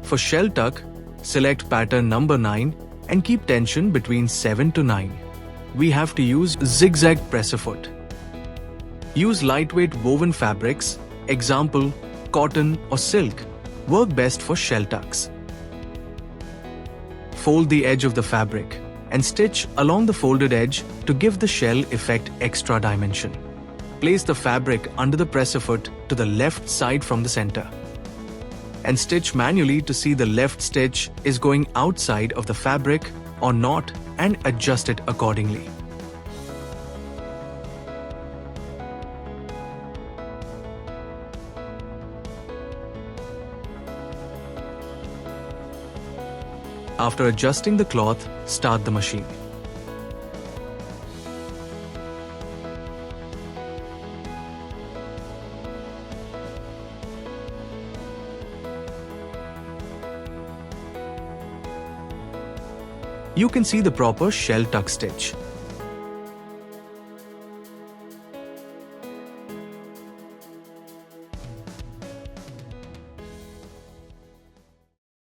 For shell tuck, select pattern number 9 and keep tension between 7 to 9. We have to use Zig Zag presser foot. Use lightweight woven fabrics, example, cotton or silk, work best for shell tucks. Fold the edge of the fabric and stitch along the folded edge to give the shell effect extra dimension. Place the fabric under the presser foot to the left side from the center. And stitch manually to see the left stitch is going outside of the fabric or not, and adjust it accordingly. After adjusting the cloth, start the machine. You can see the proper shell tuck stitch.